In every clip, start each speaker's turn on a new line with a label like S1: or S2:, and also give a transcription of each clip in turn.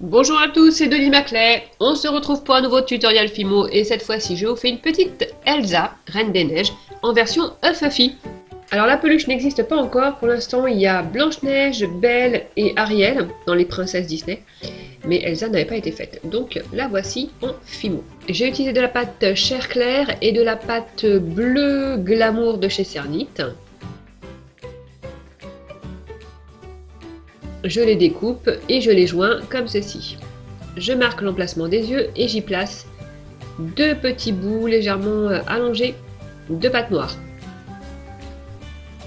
S1: Bonjour à tous, c'est Denis Maclay. On se retrouve pour un nouveau tutoriel Fimo et cette fois-ci je vous fais une petite Elsa, Reine des Neiges, en version Fluffy. Alors la peluche n'existe pas encore, pour l'instant il y a Blanche-Neige, Belle et Ariel dans les princesses Disney, mais Elsa n'avait pas été faite, donc la voici en Fimo. J'ai utilisé de la pâte Chair Claire et de la pâte Bleu Glamour de chez Cernit. Je les découpe et je les joins comme ceci. Je marque l'emplacement des yeux et j'y place deux petits bouts légèrement allongés de pâte noire.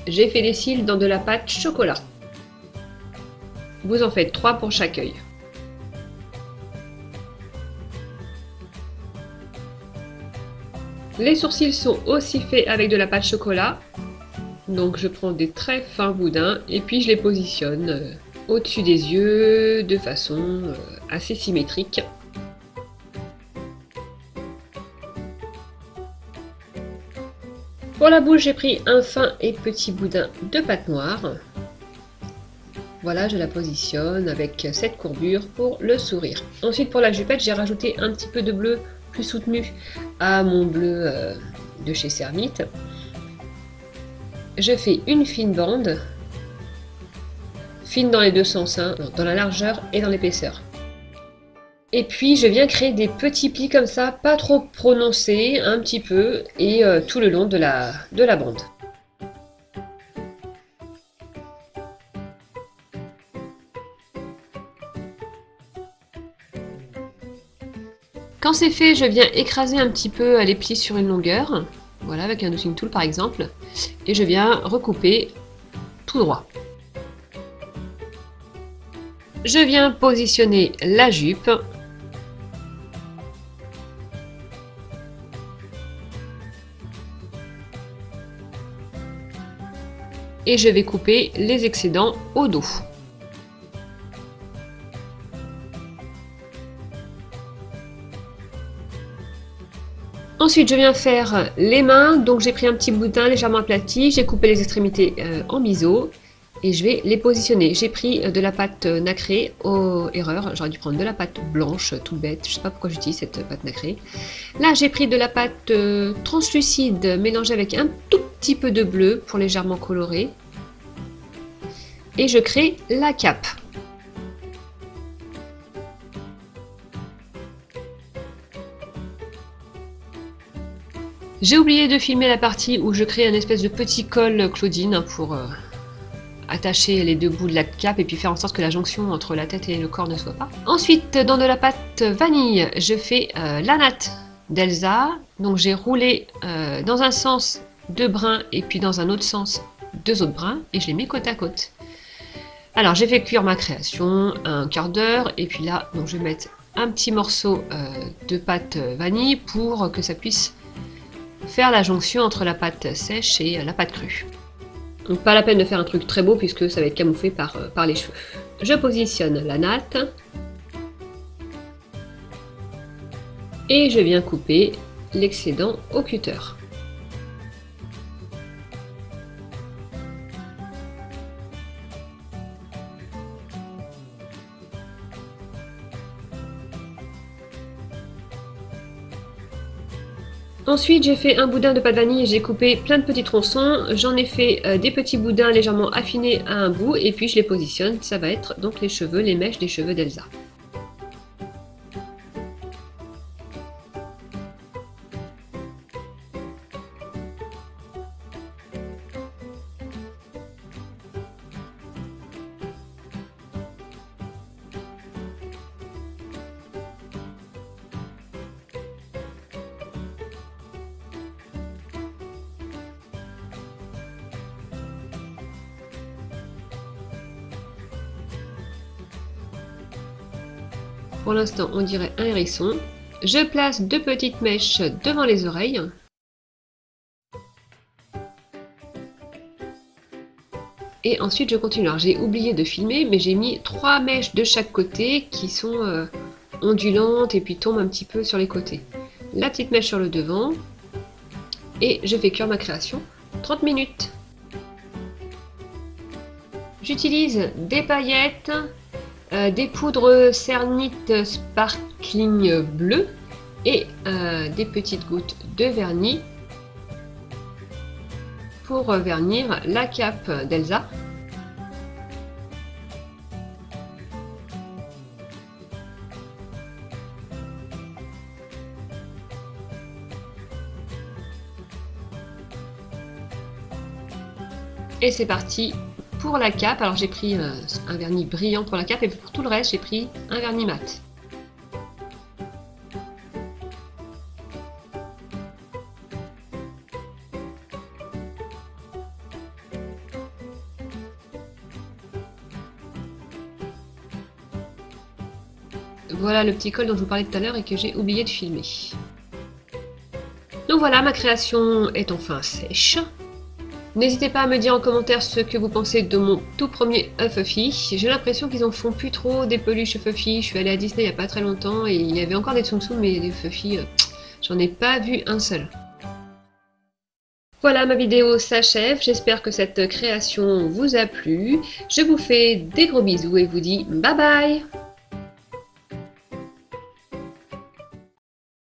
S1: J'ai fait les cils dans de la pâte chocolat. Vous en faites 3 pour chaque œil. Les sourcils sont aussi faits avec de la pâte chocolat. Donc je prends des très fins boudins et puis je les positionne au-dessus des yeux de façon assez symétrique. Pour la bouche, j'ai pris un fin et petit boudin de pâte noire. Voilà, je la positionne avec cette courbure pour le sourire. Ensuite, pour la jupette, j'ai rajouté un petit peu de bleu plus soutenu à mon bleu de chez Cernit. Je fais une fine bande, fine dans les deux sens, hein, dans la largeur et dans l'épaisseur. Et puis je viens créer des petits plis comme ça, pas trop prononcés, un petit peu, et tout le long de la bande. Quand c'est fait, je viens écraser un petit peu les plis sur une longueur, voilà, avec un dosing tool par exemple, et je viens recouper tout droit. Je viens positionner la jupe. Et je vais couper les excédents au dos. Ensuite, je viens faire les mains. Donc, j'ai pris un petit boudin légèrement aplati. J'ai coupé les extrémités en biseau. Et je vais les positionner. J'ai pris de la pâte nacrée. Oh, erreur, j'aurais dû prendre de la pâte blanche, toute bête. Je ne sais pas pourquoi j'utilise cette pâte nacrée. Là, j'ai pris de la pâte translucide mélangée avec un tout petit peu de bleu pour légèrement colorer. Et je crée la cape. J'ai oublié de filmer la partie où je crée un espèce de petit col Claudine pour attacher les deux bouts de la cape et puis faire en sorte que la jonction entre la tête et le corps ne soit pas. Ensuite, dans de la pâte vanille, je fais la natte d'Elsa. Donc j'ai roulé dans un sens 2 brins et puis dans un autre sens 2 autres brins et je les mets côte à côte. Alors j'ai fait cuire ma création un quart d'heure et puis là donc, je vais mettre un petit morceau de pâte vanille pour que ça puisse faire la jonction entre la pâte sèche et la pâte crue. Donc pas la peine de faire un truc très beau puisque ça va être camouflé par les cheveux. Je positionne la natte et je viens couper l'excédent au cutter. Ensuite, j'ai fait un boudin de pâte vanille et j'ai coupé plein de petits tronçons. J'en ai fait des petits boudins légèrement affinés à un bout et puis je les positionne. Ça va être donc les cheveux, les mèches des cheveux d'Elsa. Pour l'instant, on dirait un hérisson. Je place 2 petites mèches devant les oreilles. Et ensuite, je continue. Alors, j'ai oublié de filmer, mais j'ai mis 3 mèches de chaque côté qui sont ondulantes et puis tombent un petit peu sur les côtés. La petite mèche sur le devant. Et je fais cuire ma création 30 minutes. J'utilise des paillettes, des poudres Cernite Sparkling bleu et des petites gouttes de vernis pour vernir la cape d'Elsa. Et c'est parti pour la cape. Alors j'ai pris un vernis brillant pour la cape et pour tout le reste j'ai pris un vernis mat. Voilà le petit col dont je vous parlais tout à l'heure et que j'ai oublié de filmer. Donc voilà, ma création est enfin sèche. N'hésitez pas à me dire en commentaire ce que vous pensez de mon tout premier Fluffy. J'ai l'impression qu'ils en font plus trop des peluches Fluffy. Je suis allée à Disney il n'y a pas très longtemps et il y avait encore des Tsum Tsum, mais des Fluffy, j'en ai pas vu un seul. Voilà, ma vidéo s'achève. J'espère que cette création vous a plu. Je vous fais des gros bisous et vous dis bye bye!